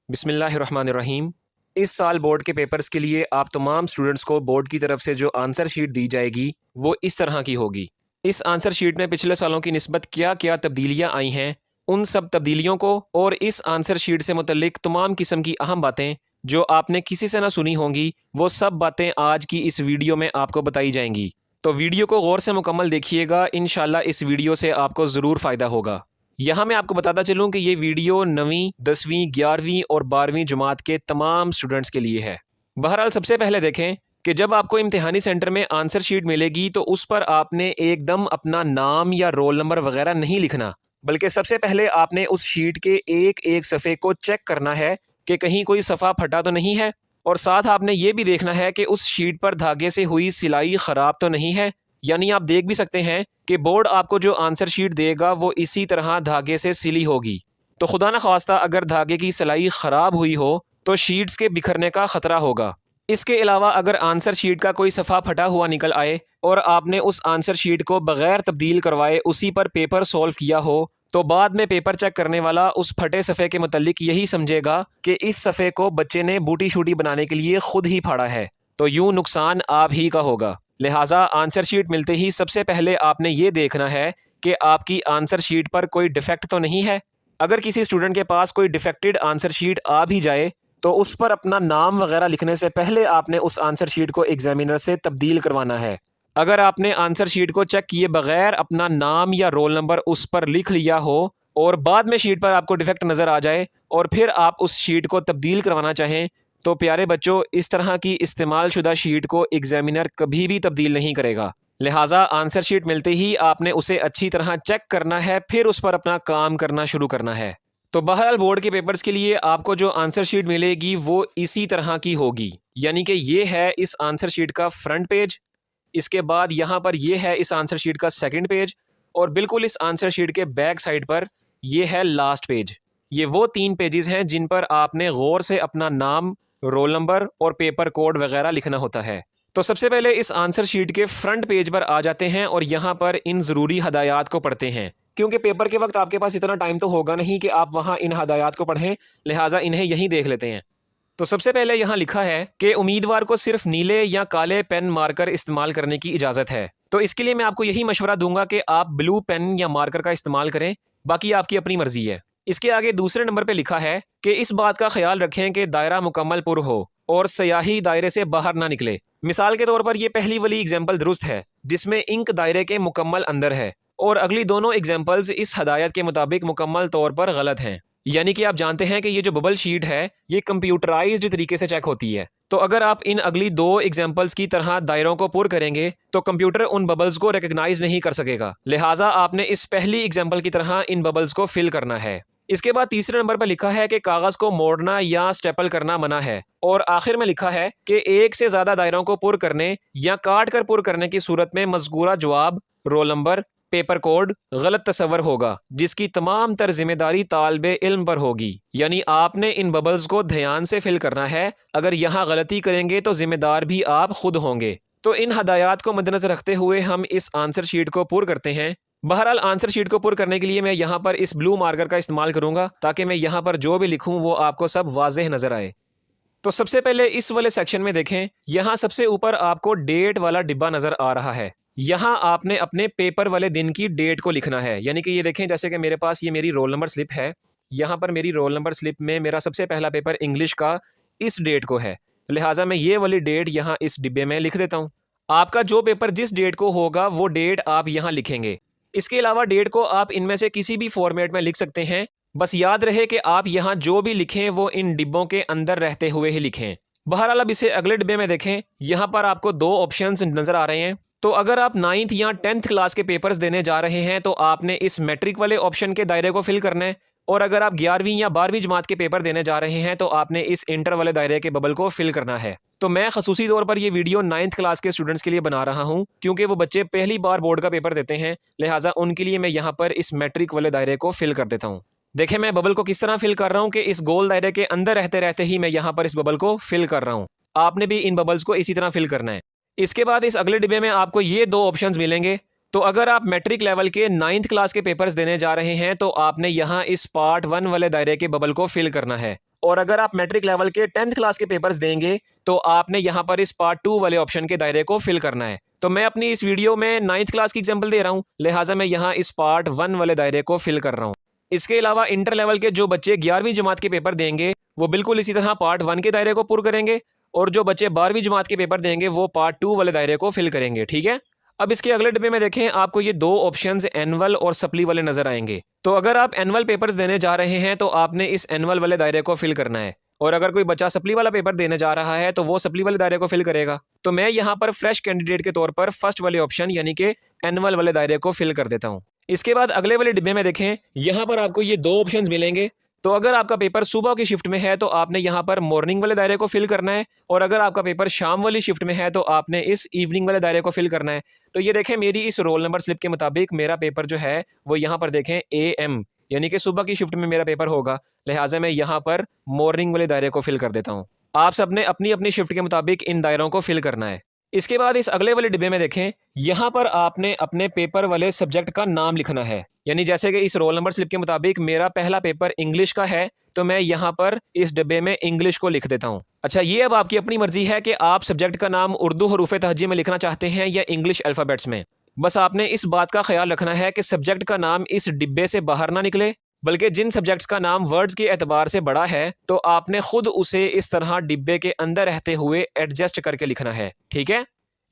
बिस्मिल्लाहिर्रहमानिर्रहीम। इस साल बोर्ड के पेपर्स के लिए आप तमाम स्टूडेंट्स को बोर्ड की तरफ से जो आंसर शीट दी जाएगी वो इस तरह की होगी। इस आंसर शीट में पिछले सालों की निस्बत क्या क्या तब्दीलियाँ आई हैं, उन सब तब्दीलियों को और इस आंसर शीट से मुतल्लिक तमाम किस्म की अहम बातें जो आपने किसी से ना सुनी होंगी, वो सब बातें आज की इस वीडियो में आपको बताई जाएंगी। तो वीडियो को गौर से मुकम्मल देखिएगा, इंशाल्लाह इस वीडियो से आपको ज़रूर फ़ायदा होगा। यहाँ मैं आपको बताता चलूँ कि ये वीडियो 9वीं, 10वीं, 11वीं और 12वीं जमात के तमाम स्टूडेंट्स के लिए है। बहरहाल सबसे पहले देखें कि जब आपको इम्तिहानी सेंटर में आंसर शीट मिलेगी तो उस पर आपने एकदम अपना नाम या रोल नंबर वगैरह नहीं लिखना, बल्कि सबसे पहले आपने उस शीट के एक एक सफ़े को चेक करना है कि कहीं कोई सफ़ा फटा तो नहीं है, और साथ आपने ये भी देखना है कि उस शीट पर धागे से हुई सिलाई ख़राब तो नहीं है। यानी आप देख भी सकते हैं कि बोर्ड आपको जो आंसर शीट देगा वो इसी तरह धागे से सिली होगी। तो खुदा न खास्ता अगर धागे की सिलाई ख़राब हुई हो तो शीट्स के बिखरने का ख़तरा होगा। इसके अलावा अगर आंसर शीट का कोई सफ़ा फटा हुआ निकल आए और आपने उस आंसर शीट को बग़ैर तब्दील करवाए उसी पर पेपर सॉल्व किया हो, तो बाद में पेपर चेक करने वाला उस फटे सफ़े के मुतल्लिक यही समझेगा कि इस सफ़े को बच्चे ने बूटी शूटी बनाने के लिए खुद ही फाड़ा है, तो यूँ नुकसान आप ही का होगा। लिहाजा आंसर शीट मिलते ही सबसे पहले आपने ये देखना है कि आपकी आंसर शीट पर कोई डिफेक्ट तो नहीं है। अगर किसी स्टूडेंट के पास कोई डिफेक्टेड आंसर शीट आ भी जाए तो उस पर अपना नाम वगैरह लिखने से पहले आपने उस आंसर शीट को एग्जामिनर से तब्दील करवाना है। अगर आपने आंसर शीट को चेक किए बगैर अपना नाम या रोल नंबर उस पर लिख लिया हो और बाद में शीट पर आपको डिफेक्ट नज़र आ जाए और फिर आप उस शीट को तब्दील करवाना चाहें, तो प्यारे बच्चों, इस तरह की इस्तेमाल शुदा शीट को एग्जामिनर कभी भी तब्दील नहीं करेगा। लिहाजा आंसर शीट मिलते ही आपने उसे अच्छी तरह चेक करना है, फिर उस पर अपना काम करना शुरू करना है। तो बहरहाल बोर्ड के पेपर्स के लिए आपको जो आंसर शीट मिलेगी वो इसी तरह की होगी। यानी कि ये है इस आंसर शीट का फ्रंट पेज, इसके बाद यहाँ पर ये है इस आंसर शीट का सेकंड पेज, और बिल्कुल इस आंसर शीट के बैक साइड पर ये है लास्ट पेज। ये वो 3 पेजेस हैं जिन पर आपने गौर से अपना नाम, रोल नंबर और पेपर कोड वगैरह लिखना होता है। तो सबसे पहले इस आंसर शीट के फ्रंट पेज पर आ जाते हैं और यहाँ पर इन ज़रूरी हदायत को पढ़ते हैं, क्योंकि पेपर के वक्त आपके पास इतना टाइम तो होगा नहीं कि आप वहाँ इन हदायत को पढ़ें, लिहाजा इन्हें यहीं देख लेते हैं। तो सबसे पहले यहाँ लिखा है कि उम्मीदवार को सिर्फ नीले या काले पेन मार्कर इस्तेमाल करने की इजाज़त है। तो इसके लिए मैं आपको यही मशवरा दूंगा कि आप ब्लू पेन या मार्कर का इस्तेमाल करें, बाकी आपकी अपनी मर्जी है। इसके आगे दूसरे नंबर पे लिखा है कि इस बात का ख्याल रखें कि दायरा मुकम्मल पुर हो और स्याही दायरे से बाहर ना निकले। मिसाल के तौर पर ये पहली वाली एग्जाम्पल दुरुस्त है जिसमें इंक दायरे के मुकम्मल अंदर है, और अगली दोनों एग्जाम्पल्स इस हदायत के मुताबिक मुकम्मल तौर पर गलत हैं। यानी कि आप जानते हैं कि ये जो बबल शीट है ये कंप्यूटराइज्ड तरीके से चेक होती है। तो अगर आप इन अगली 2 एग्जाम्पल्स की तरह दायरों को पुर करेंगे तो कंप्यूटर उन बबल्स को रिकग्नाइज नहीं कर सकेगा। लिहाजा आपने इस पहली एग्जाम्पल की तरह इन बबल्स को फिल करना है। इसके बाद तीसरे नंबर पर लिखा है कि कागज को मोड़ना या स्टेपल करना मना है, और आखिर में लिखा है कि एक से ज्यादा दायरों को पुर करने या काट कर पुर करने की सूरत में मज़कूरा जवाब, रोल नंबर, पेपर कोड गलत तस्वर होगा, जिसकी तमाम तर जिम्मेदारी तालिबे इल्म पर होगी। यानी आपने इन बबल्स को ध्यान से फिल करना है, अगर यहाँ गलती करेंगे तो जिम्मेदार भी आप खुद होंगे। तो इन हदायत को मद्देनजर रखते हुए हम इस आंसर शीट को पुर करते हैं। बहरहाल आंसर शीट को पुर करने के लिए मैं यहाँ पर इस ब्लू मार्कर का इस्तेमाल करूँगा ताकि मैं यहाँ पर जो भी लिखूँ वो आपको सब वाज़ेह नज़र आए। तो सबसे पहले इस वाले सेक्शन में देखें, यहाँ सबसे ऊपर आपको डेट वाला डिब्बा नज़र आ रहा है। यहाँ आपने अपने पेपर वाले दिन की डेट को लिखना है। यानी कि ये देखें, जैसे कि मेरे पास ये मेरी रोल नंबर स्लिप है, यहाँ पर मेरी रोल नंबर स्लिप में मेरा सबसे पहला पेपर इंग्लिश का इस डेट को है, लिहाजा मैं ये वाली डेट यहाँ इस डिब्बे में लिख देता हूँ। आपका जो पेपर जिस डेट को होगा वो डेट आप यहाँ लिखेंगे। इसके अलावा डेट को आप इनमें से किसी भी फॉर्मेट में लिख सकते हैं, बस याद रहे कि आप यहाँ जो भी लिखें वो इन डिब्बों के अंदर रहते हुए ही लिखें। बहरहाल अब इसे अगले डिब्बे में देखें, यहाँ पर आपको 2 ऑप्शंस नज़र आ रहे हैं। तो अगर आप 9th या 10th क्लास के पेपर्स देने जा रहे हैं तो आपने इस मैट्रिक वाले ऑप्शन के दायरे को फिल करना है, और अगर आप 11वीं या 12वीं जमात के पेपर देने जा रहे हैं तो आपने इस इंटर वाले दायरे के बबल को फिल करना है। तो मैं खसूसी तौर पर ये वीडियो 9th क्लास के स्टूडेंट्स के लिए बना रहा हूँ, क्योंकि वो बच्चे पहली बार बोर्ड का पेपर देते हैं, लिहाजा उनके लिए मैं यहाँ पर इस मैट्रिक वाले दायरे को फिल कर देता हूँ। देखें मैं बबल को किस तरह फिल कर रहा हूँ कि इस गोल दायरे के अंदर रहते रहते ही मैं यहाँ पर इस बबल को फिल कर रहा हूँ। आपने भी इन बबल्स को इसी तरह फिल करना है। इसके बाद इस अगले डिब्बे में आपको ये 2 ऑप्शंस मिलेंगे। तो अगर आप मैट्रिक लेवल के 9th क्लास के पेपर्स देने जा रहे हैं तो आपने यहाँ इस पार्ट 1 वाले दायरे के बबल को फिल करना है। और अगर आप मैट्रिक लेवल के 10th क्लास के पेपर्स देंगे तो आपने यहाँ पर इस पार्ट 2 वाले ऑप्शन के दायरे को फिल करना है। तो मैं अपनी इस वीडियो में 9th क्लास की एग्जाम्पल दे रहा हूँ, लिहाजा मैं यहाँ इस पार्ट 1 वाले दायरे को फिल कर रहा हूँ। इसके अलावा इंटर लेवल के जो बच्चे 11वीं जमात के पेपर देंगे वो बिल्कुल इसी तरह पार्ट 1 के दायरे को पूर्ण करेंगे, और जो बच्चे 12वीं जमात के पेपर देंगे वो पार्ट 2 वाले दायरे को फिल करेंगे। ठीक है, अब इसके अगले डिब्बे में देखें, आपको ये दो ऑप्शंस एनुअल और सप्ली वाले नजर आएंगे। तो अगर आप एनुअल पेपर्स देने जा रहे हैं तो आपने इस एनुअल वाले दायरे को फिल करना है, और अगर कोई बच्चा सप्ली वाला पेपर देने जा रहा है तो वो सप्ली वाले दायरे को फिल करेगा। तो मैं यहाँ पर फ्रेश कैंडिडेट के तौर पर फर्स्ट वाले ऑप्शन यानी कि एनुअल वाले दायरे को फिल कर देता हूँ। इसके बाद अगले वाले डिब्बे में देखें, यहाँ पर आपको ये दो ऑप्शंस मिलेंगे। तो अगर आपका पेपर सुबह की शिफ्ट में है तो आपने यहाँ पर मॉर्निंग वाले दायरे को फिल करना है, और अगर आपका पेपर शाम वाली शिफ्ट में है तो आपने इस इवनिंग वाले दायरे को फिल करना है। तो ये देखें, मेरी इस रोल नंबर स्लिप के मुताबिक मेरा पेपर जो है वो यहाँ पर देखें AM यानी कि सुबह की शिफ्ट में मेरा पेपर होगा, लिहाजा मैं यहाँ पर मॉर्निंग वाले दायरे को फिल कर देता हूँ। आप सबने अपनी अपनी शिफ्ट के मुताबिक इन दायरों को फिल करना है। इसके बाद इस अगले वाले डिब्बे में देखें, यहाँ पर आपने अपने पेपर वाले सब्जेक्ट का नाम लिखना है। यानी जैसे कि इस रोल नंबर स्लिप के मुताबिक मेरा पहला पेपर इंग्लिश का है तो मैं यहाँ पर इस डिब्बे में इंग्लिश को लिख देता हूँ। अच्छा, ये अब आपकी अपनी मर्जी है कि आप सब्जेक्ट का नाम उर्दू हरूफ तहज्जी में लिखना चाहते हैं या इंग्लिश अल्फ़ाबेट्स में। बस आपने इस बात का ख्याल रखना है कि सब्जेक्ट का नाम इस डिब्बे से बाहर ना निकले, बल्कि जिन सब्जेक्ट्स का नाम वर्ड्स के एतबार से बड़ा है तो आपने खुद उसे इस तरह डिब्बे के अंदर रहते हुए एडजस्ट करके लिखना है। ठीक है,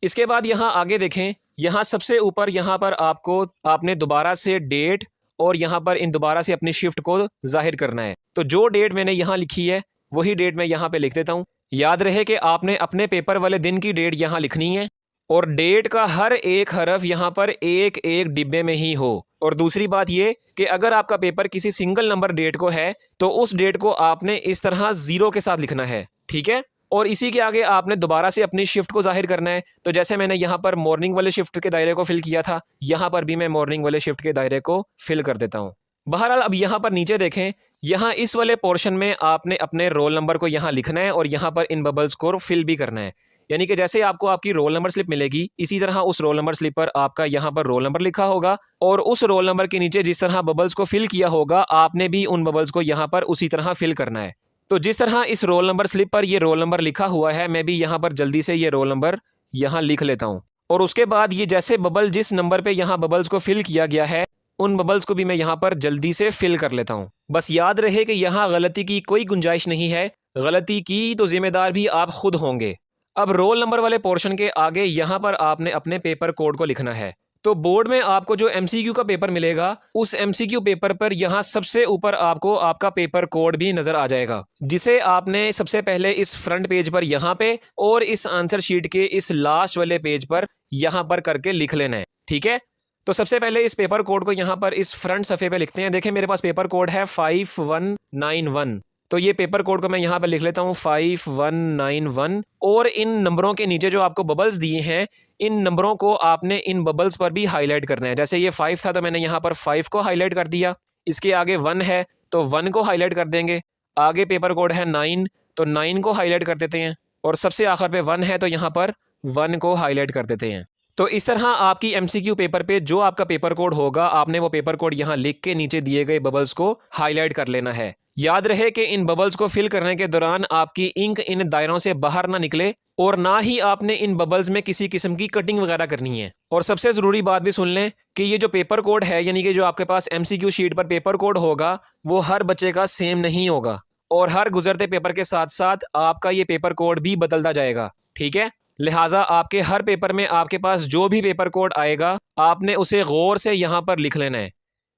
इसके बाद यहाँ आगे देखें, यहाँ सबसे ऊपर यहाँ पर आपने दोबारा से डेट और यहाँ पर इन दोबारा से अपनी शिफ्ट को जाहिर करना है। तो जो डेट मैंने यहाँ लिखी है वही डेट मैं यहाँ पे लिख देता हूँ। याद रहे कि आपने अपने पेपर वाले दिन की डेट यहाँ लिखनी है, और डेट का हर एक हरफ यहाँ पर एक एक डिब्बे में ही हो। और दूसरी बात ये कि अगर आपका पेपर किसी सिंगल नंबर डेट को है तो उस डेट को आपने इस तरह 0 के साथ लिखना है। ठीक है, और इसी के आगे आपने दोबारा से अपनी शिफ्ट को जाहिर करना है। तो जैसे मैंने यहाँ पर मॉर्निंग वाले शिफ्ट के दायरे को फिल किया था, यहाँ पर भी मैं मॉर्निंग वाले शिफ्ट के दायरे को फिल कर देता हूँ। बहरहाल अब यहाँ पर नीचे देखें, यहाँ इस वाले पोर्शन में आपने अपने रोल नंबर को यहाँ लिखना है और यहाँ पर इन बबल्स को फिल भी करना है। यानी कि जैसे आपको आपकी रोल नंबर स्लिप मिलेगी इसी तरह उस रोल नंबर स्लिप पर आपका यहाँ पर रोल नंबर लिखा होगा, और उस रोल नंबर के नीचे जिस तरह बबल्स को फिल किया होगा आपने भी उन बबल्स को यहाँ पर उसी तरह फिल करना है। तो जिस तरह इस रोल नंबर स्लिप पर ये रोल नंबर लिखा हुआ है, मैं भी यहाँ पर जल्दी से ये रोल नंबर यहाँ लिख लेता हूँ। और उसके बाद ये जैसे बबल जिस नंबर पे यहाँ बबल्स को फिल किया गया है उन बबल्स को भी मैं यहाँ पर जल्दी से फिल कर लेता हूँ। बस याद रहे कि यहाँ गलती की कोई गुंजाइश नहीं है, गलती की तो जिम्मेदार भी आप खुद होंगे। अब रोल नंबर वाले पोर्शन के आगे यहाँ पर आपने अपने पेपर कोड को लिखना है। तो बोर्ड में आपको जो MCQ का पेपर मिलेगा उस MCQ पेपर पर यहाँ सबसे ऊपर आपको आपका पेपर कोड भी नजर आ जाएगा, जिसे आपने सबसे पहले इस फ्रंट पेज पर यहाँ पे और इस आंसर शीट के इस लास्ट वाले पेज पर यहाँ पर करके लिख लेना है। ठीक है, तो सबसे पहले इस पेपर कोड को यहाँ पर इस फ्रंट सफ़े पे लिखते हैं। देखें, मेरे पास पेपर कोड है 5191। तो ये पेपर कोड को मैं यहाँ पर लिख लेता हूँ 5191, और इन नंबरों के नीचे जो आपको बबल्स दिए हैं इन नंबरों को आपने इन बबल्स पर भी हाईलाइट करना है। जैसे ये 5 था तो मैंने यहाँ पर 5 को हाईलाइट कर दिया, इसके आगे 1 है तो 1 को हाईलाइट कर देंगे, आगे पेपर कोड है 9 तो 9 को हाईलाइट कर देते हैं, और सबसे आखिर पे 1 है तो यहाँ पर 1 को हाईलाइट कर देते हैं। तो इस तरह आपकी MCQ पेपर पे जो आपका पेपर कोड होगा आपने वो पेपर कोड यहाँ लिख के नीचे दिए गए बबल्स को हाईलाइट कर लेना है। याद रहे कि इन बबल्स को फिल करने के दौरान आपकी इंक इन दायरों से बाहर ना निकले, और ना ही आपने इन बबल्स में किसी किस्म की कटिंग वगैरह करनी है। और सबसे ज़रूरी बात भी सुन लें कि ये जो पेपर कोड है यानी कि जो आपके पास MCQ शीट पर पेपर कोड होगा वो हर बच्चे का सेम नहीं होगा, और हर गुजरते पेपर के साथ साथ आपका ये पेपर कोड भी बदलता जाएगा। ठीक है, लिहाजा आपके हर पेपर में आपके पास जो भी पेपर कोड आएगा आपने उसे गौर से यहाँ पर लिख लेना है।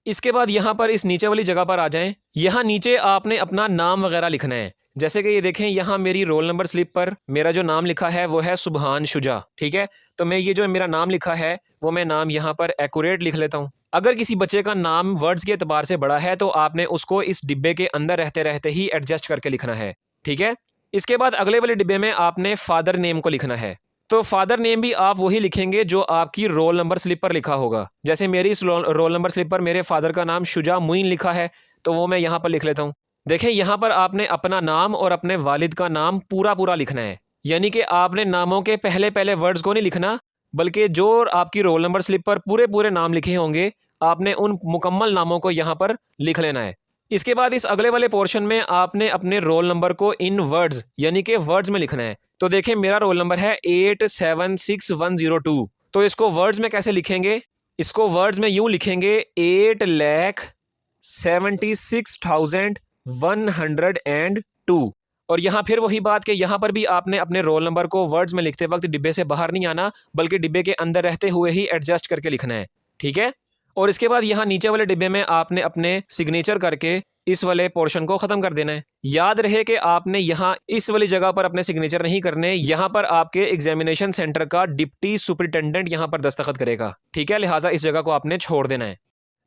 इसके बाद यहाँ पर इस नीचे वाली जगह पर आ जाएं, यहाँ नीचे आपने अपना नाम वगैरह लिखना है। जैसे कि ये देखें, यहाँ मेरी रोल नंबर स्लिप पर मेरा जो नाम लिखा है वो है सुबहान शुजा। ठीक है, तो मैं ये जो मेरा नाम लिखा है वो मैं नाम यहाँ पर एक्यूरेट लिख लेता हूँ। अगर किसी बच्चे का नाम वर्ड्स के एतबार से बड़ा है तो आपने उसको इस डिब्बे के अंदर रहते रहते ही एडजस्ट करके लिखना है। ठीक है, इसके बाद अगले वाले डिब्बे में आपने फादर नेम को लिखना है। तो फादर नेम भी आप वही लिखेंगे जो आपकी रोल नंबर स्लिप पर लिखा होगा। जैसे मेरी इस रोल नंबर स्लिप पर मेरे फादर का नाम शुजा मुइन लिखा है तो वो मैं यहाँ पर लिख लेता हूँ। देखें, यहाँ पर आपने अपना नाम और अपने वालिद का नाम पूरा पूरा लिखना है, यानी कि आपने नामों के पहले पहले वर्ड्स को नहीं लिखना, बल्कि जो आपकी रोल नंबर स्लिप पर पूरे पूरे नाम लिखे होंगे आपने उन मुकम्मल नामों को यहाँ पर लिख लेना है। इसके बाद इस अगले वाले पोर्शन में आपने अपने रोल नंबर को इन वर्ड्स यानी कि वर्ड्स में लिखना है। तो देखिए मेरा रोल नंबर है 876102। तो इसको वर्ड्स में कैसे लिखेंगे? इसको वर्ड्स में यूं लिखेंगे 8,76,102। और यहाँ फिर वही बात कि यहाँ पर भी आपने अपने रोल नंबर को वर्ड्स में लिखते वक्त डिब्बे से बाहर नहीं आना, बल्कि डिब्बे के अंदर रहते हुए ही एडजस्ट करके लिखना है, ठीक है। और इसके बाद यहाँ नीचे वाले डिब्बे में आपने अपने सिग्नेचर करके इस वाले पोर्शन को खत्म कर देना है। याद रहे कि आपने यहाँ इस वाली जगह पर अपने सिग्नेचर नहीं करने, यहाँ पर आपके एग्जामिनेशन सेंटर का डिप्टी सुपरिटेंडेंट यहाँ पर दस्तखत करेगा, ठीक है। लिहाजा इस जगह को आपने छोड़ देना है।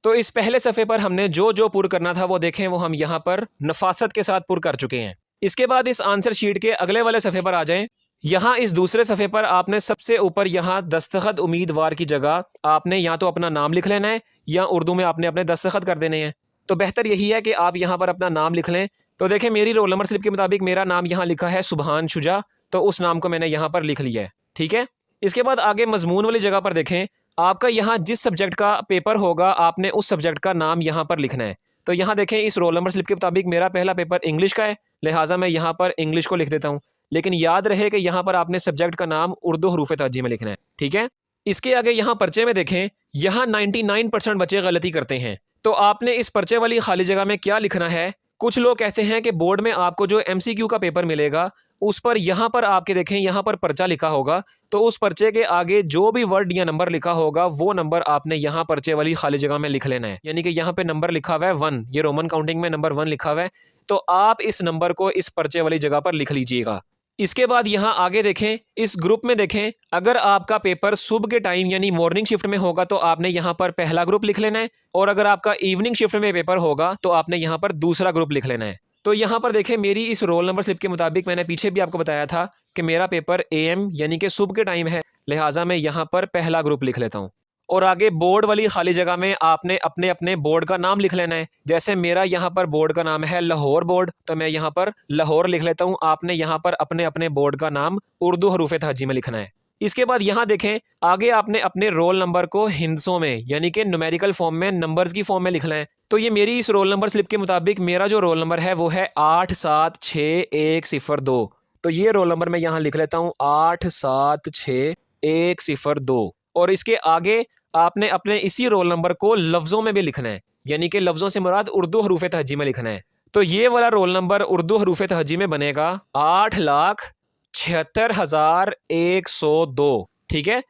तो इस पहले सफ़े पर हमने जो जो पुर करना था वो देखें, वो हम यहाँ पर नफासत के साथ पुर कर चुके हैं। इसके बाद इस आंसर शीट के अगले वाले सफ़े पर आ जाएं। यहाँ इस दूसरे सफ़े पर आपने सबसे ऊपर यहाँ दस्तखत उम्मीदवार की जगह आपने या तो अपना नाम लिख लेना है या उर्दू में आपने अपने दस्तखत कर देने हैं। तो बेहतर यही है कि आप यहाँ पर अपना नाम लिख लें। तो देखें मेरी रोल नंबर स्लिप के मुताबिक मेरा नाम यहाँ लिखा है सुबहान शुजा, तो उस नाम को मैंने यहाँ पर लिख लिया है, ठीक है। इसके बाद आगे मजमून वाली जगह पर देखें, आपका यहाँ जिस सब्जेक्ट का पेपर होगा आपने उस सब्जेक्ट का नाम यहाँ पर लिखना है। तो यहाँ देखें इस रोल नंबर स्लिप के मुताबिक मेरा पहला पेपर इंग्लिश का है, लिहाजा मैं यहाँ पर इंग्लिश को लिख देता हूँ। लेकिन याद रहे कि यहाँ पर आपने सब्जेक्ट का नाम उर्दू हरूफ तर्जीह में लिखना है, ठीक है। इसके आगे यहाँ पर्चे में देखें, यहाँ 99% बच्चे गलती करते हैं। तो आपने इस पर्चे वाली खाली जगह में क्या लिखना है? कुछ लोग कहते हैं कि बोर्ड में आपको जो MCQ का पेपर मिलेगा उस पर यहाँ पर आपके देखें यहाँ पर पर्चा लिखा होगा, तो उस पर्चे के आगे जो भी वर्ड या नंबर लिखा होगा वो नंबर आपने यहाँ पर्चे वाली खाली जगह में लिख लेना है। यानी कि यहाँ पे नंबर लिखा हुआ है 1, ये रोमन काउंटिंग में नंबर 1 लिखा हुआ है, तो आप इस नंबर को इस पर्चे वाली जगह पर लिख लीजिएगा। इसके बाद यहाँ आगे देखें, इस ग्रुप में देखें, अगर आपका पेपर सुबह के टाइम यानी मॉर्निंग शिफ्ट में होगा तो आपने यहाँ पर पहला ग्रुप लिख लेना है, और अगर आपका इवनिंग शिफ्ट में पेपर होगा तो आपने यहाँ पर दूसरा ग्रुप लिख लेना है। तो यहाँ पर देखें मेरी इस रोल नंबर स्लिप के मुताबिक मैंने पीछे भी आपको बताया था कि मेरा पेपर AM यानी कि सुबह के टाइम है, लिहाजा मैं यहाँ पर पहला ग्रुप लिख लेता हूँ। और आगे बोर्ड वाली खाली जगह में आपने अपने अपने बोर्ड का नाम लिख लेना है। जैसे मेरा यहाँ पर बोर्ड का नाम है लाहौर बोर्ड, तो मैं यहाँ पर लाहौर लिख लेता हूँ। आपने यहाँ पर अपने अपने बोर्ड का नाम उर्दू हरूफ तहजी में लिखना है। इसके बाद यहाँ देखें, आगे आपने अपने रोल नंबर को हिंदसों में यानी कि न्यूमेरिकल फॉर्म में, नंबर्स की फॉर्म में लिखना है। तो ये मेरी इस रोल नंबर स्लिप के मुताबिक मेरा जो रोल नंबर है वो है 876102। तो ये रोल नंबर मैं यहाँ लिख लेता हूँ 876102। और इसके आगे आपने अपने इसी रोल नंबर को लफ्ज़ों में भी लिखना है, यानी कि लफ्ज़ों से मुराद उर्दू हरूफ तहजी में लिखना है। तो ये वाला रोल नंबर उर्दू हरूफ तहजी में बनेगा 8,76,102, ठीक है।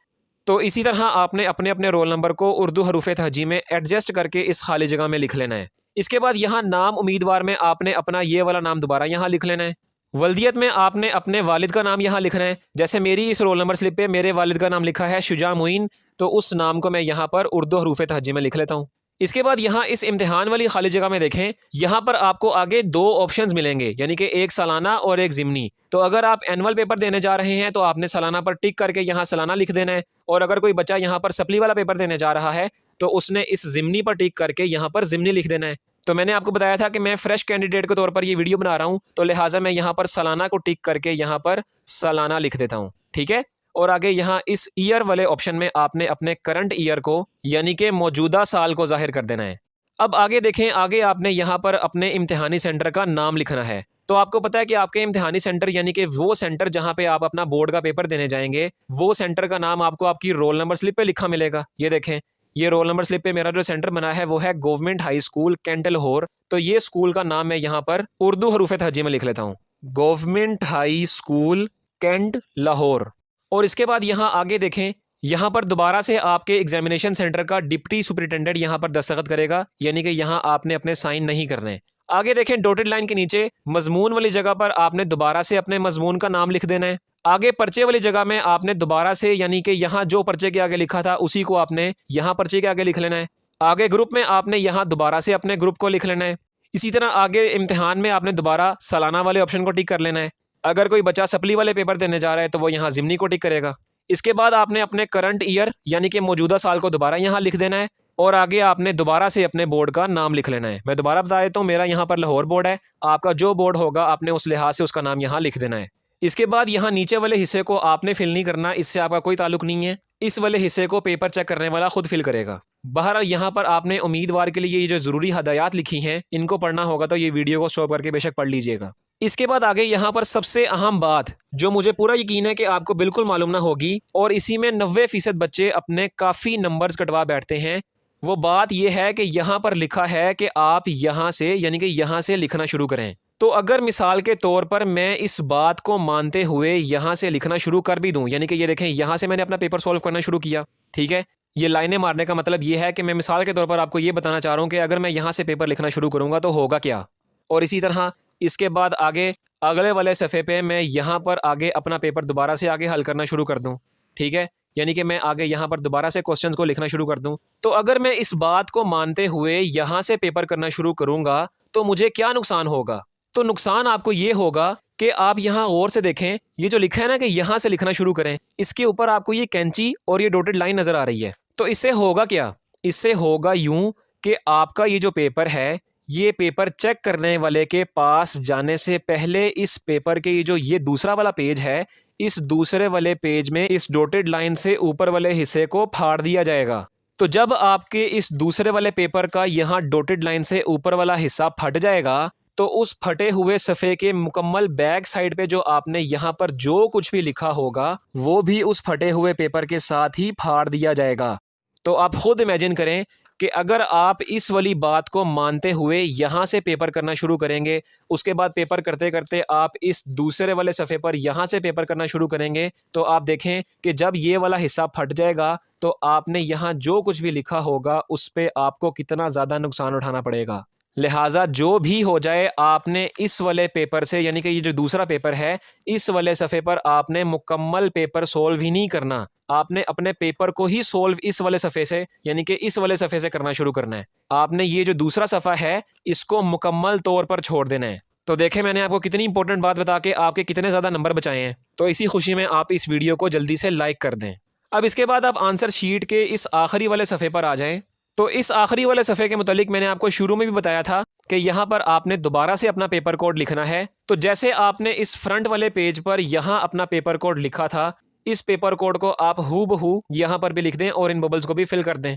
तो इसी तरह आपने अपने अपने रोल नंबर को उर्दू हरूफ तहजी में एडजस्ट करके इस खाली जगह में लिख लेना है। इसके बाद यहाँ नाम उम्मीदवार में आपने अपना ये वाला नाम दोबारा यहाँ लिख लेना है। वल्दियत में आपने अपने वालिद का नाम यहाँ लिखना है। जैसे मेरी इस रोल नंबर स्लिप पे मेरे वालिद का नाम लिखा है शुजा मुइन, तो उस नाम को मैं यहाँ पर उर्दू हरूफ तहजी में लिख लेता हूँ। इसके बाद यहाँ इस इम्तिहान वाली खाली जगह में देखें, यहाँ पर आपको आगे 2 ऑप्शंस मिलेंगे, यानी कि एक सालाना और एक ज़िमनी। तो अगर आप एनुअल पेपर देने जा रहे हैं तो आपने सालाना पर टिक करके यहाँ सालाना लिख देना है, और अगर कोई बच्चा यहाँ पर सप्ली वाला पेपर देने जा रहा है तो उसने इस ज़िमनी पर टिक करके यहाँ पर ज़िमनी लिख देना है। तो मैंने आपको बताया था कि मैं फ्रेश कैंडिडेट के तौर पर ये वीडियो बना रहा हूँ, तो लिहाजा मैं यहाँ पर सालाना को टिक करके यहाँ पर सालाना लिख देता हूँ, ठीक है। और आगे यहाँ इस ईयर वाले ऑप्शन में आपने अपने करंट ईयर को यानी कि मौजूदा साल को जाहिर कर देना है। अब आगे देखें, आगे आपने यहाँ पर अपने इम्तिहानी सेंटर का नाम लिखना है। तो आपको पता है कि आपके इम्तिहानी सेंटर यानी कि वो सेंटर जहाँ पे आप अपना बोर्ड का पेपर देने जाएंगे, वो सेंटर का नाम आपको आपकी रोल नंबर स्लिप पे लिखा मिलेगा। ये देखें, ये रोल नंबर स्लिप पे मेरा जो सेंटर बना है वो है government high school cantt Lahore. तो ये स्कूल का नाम मैं यहाँ पर उर्दू हरूफ तहजी में लिख लेता हूँ, government high school cantt Lahore. और इसके बाद यहाँ आगे देखें, यहाँ पर दोबारा से आपके एग्जामिनेशन सेंटर का डिप्टी सुपरिटेंडेंट यहाँ पर दस्तखत करेगा, यानी कि यहाँ आपने अपने साइन नहीं करने। आगे देखें डॉटेड लाइन के नीचे मजमून वाली जगह पर आपने दोबारा से अपने मजमून का नाम लिख देना है। आगे पर्चे वाली जगह में आपने दोबारा से यानी कि यहाँ जो पर्चे के आगे लिखा था उसी को आपने यहाँ पर्चे के आगे लिख लेना है। आगे ग्रुप में आपने यहाँ दोबारा से अपने ग्रुप को लिख लेना है। इसी तरह आगे इम्तिहान में आपने दोबारा सालाना वाले ऑप्शन को टिक कर लेना है। अगर कोई बच्चा सप्ली वाले पेपर देने जा रहा है तो वो यहाँ ज़िमनी को टिक करेगा। इसके बाद आपने अपने करंट ईयर यानी कि मौजूदा साल को दोबारा यहाँ लिख देना है, और आगे आपने दोबारा से अपने बोर्ड का नाम लिख लेना है। मैं दोबारा बता देता हूँ, मेरा यहाँ पर लाहौर बोर्ड है, आपका जो बोर्ड होगा आपने उस लिहाज से उसका नाम यहाँ लिख देना है। इसके बाद यहाँ नीचे वाले हिस्से को आपने फिल नहीं करना, इससे आपका कोई ताल्लुक नहीं है। इस वाले हिस्से को पेपर चेक करने वाला खुद फिल करेगा। बहरहाल यहाँ पर आपने उम्मीदवार के लिए ये जो ज़रूरी हदायत लिखी हैं इनको पढ़ना होगा, तो ये वीडियो को स्टॉप करके बेशक पढ़ लीजिएगा। इसके बाद आगे यहाँ पर सबसे अहम बात जो मुझे पूरा यकीन है कि आपको बिल्कुल मालूम ना होगी और इसी में 90% बच्चे अपने काफ़ी नंबर्स कटवा बैठते हैं, वो बात यह है कि यहाँ पर लिखा है कि आप यहाँ से यानी कि यहाँ से लिखना शुरू करें। तो अगर मिसाल के तौर पर मैं इस बात को मानते हुए यहाँ से लिखना शुरू कर भी दूँ, यानी कि ये देखें यहाँ से मैंने अपना पेपर सॉल्व करना शुरू किया, ठीक है। ये लाइनें मारने का मतलब ये है कि मैं मिसाल के तौर पर आपको ये बताना चाह रहा हूँ कि अगर मैं यहाँ से पेपर लिखना शुरू करूँगा तो होगा क्या। और इसी तरह इसके बाद आगे अगले वाले सफ़े पे मैं यहाँ पर आगे अपना पेपर दोबारा से आगे हल करना शुरू कर दूँ, ठीक है। यानी कि मैं आगे यहाँ पर दोबारा से क्वेश्चंस को लिखना शुरू कर दूँ। तो अगर मैं इस बात को मानते हुए यहाँ से पेपर करना शुरू करूँगा तो मुझे क्या नुकसान होगा। तो नुकसान आपको ये होगा कि आप यहाँ गौर से देखें, ये जो लिखा है ना कि यहाँ से लिखना शुरू करें, इसके ऊपर आपको ये कैंची और ये डॉटेड लाइन नज़र आ रही है। तो इससे होगा क्या, इससे होगा यूँ कि आपका ये जो पेपर है ये पेपर चेक करने वाले के पास जाने से पहले इस पेपर के ये दूसरा वाला पेज है, इस दूसरे वाले पेज में इस डॉटेड लाइन से ऊपर वाले हिस्से को फाड़ दिया जाएगा। तो जब आपके इस दूसरे वाले पेपर का यहाँ डॉटेड लाइन से ऊपर वाला हिस्सा फट जाएगा तो उस फटे हुए सफ़े के मुकम्मल बैक साइड पे जो आपने यहाँ पर जो कुछ भी लिखा होगा वो भी उस फटे हुए पेपर के साथ ही फाड़ दिया जाएगा। तो आप खुद इमेजिन करें कि अगर आप इस वाली बात को मानते हुए यहाँ से पेपर करना शुरू करेंगे, उसके बाद पेपर करते करते आप इस दूसरे वाले सफ़े पर यहाँ से पेपर करना शुरू करेंगे, तो आप देखें कि जब ये वाला हिस्सा फट जाएगा तो आपने यहाँ जो कुछ भी लिखा होगा उस पर आपको कितना ज़्यादा नुकसान उठाना पड़ेगा। लिहाजा जो भी हो जाए आपने इस वाले पेपर से, यानी कि ये जो दूसरा पेपर है, इस वाले सफ़े पर आपने मुकम्मल पेपर सोल्व ही नहीं करना, आपने अपने पेपर को ही सोल्व इस वाले सफ़े से यानी कि इस वाले सफ़े से करना शुरू करना है। आपने ये जो दूसरा सफ़ा है इसको मुकम्मल तौर पर छोड़ देना है। तो देखें मैंने आपको कितनी इंपॉर्टेंट बात बता के आपके कितने ज़्यादा नंबर बचाए हैं। तो इसी खुशी में आप इस वीडियो को जल्दी से लाइक कर दें। अब इसके बाद आप आंसर शीट के इस आखिरी वाले सफ़े पर आ जाएँ। तो इस आखिरी वाले सफ़े के मुतालिक मैंने आपको शुरू में भी बताया था कि यहाँ पर आपने दोबारा से अपना पेपर कोड लिखना है। तो जैसे आपने इस फ्रंट वाले पेज पर यहाँ अपना पेपर कोड लिखा था, इस पेपर कोड को आप हूबहू यहाँ पर भी लिख दें और इन बबल्स को भी फिल कर दें,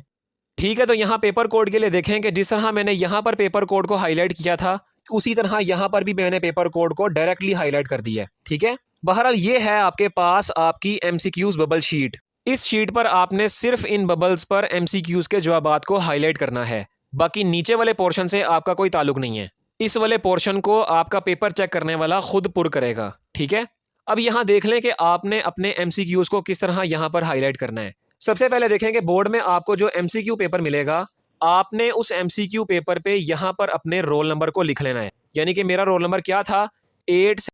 ठीक है। तो यहाँ पेपर कोड के लिए देखें कि जिस तरह मैंने यहाँ पर पेपर कोड को हाईलाइट किया था उसी तरह यहाँ पर भी मैंने पेपर कोड को डायरेक्टली हाईलाइट कर दिया है, ठीक है। बहरहाल ये है आपके पास आपकी MCQs बबल शीट। इस शीट पर आपने सिर्फ इन बबल्स पर MCQs के जवाबात को हाईलाइट करना है, बाकी नीचे वाले पोर्शन से आपका कोई ताल्लुक नहीं है। इस वाले पोर्शन को आपका पेपर चेक करने वाला खुद पुर करेगा, ठीक है। अब यहाँ देख लें कि आपने अपने MCQs को किस तरह यहाँ पर हाईलाइट करना है। सबसे पहले देखें कि बोर्ड में आपको जो MCQ पेपर मिलेगा, आपने उस MCQ पेपर पे यहाँ पर अपने रोल नंबर को लिख लेना है। यानी कि मेरा रोल नंबर क्या था, 8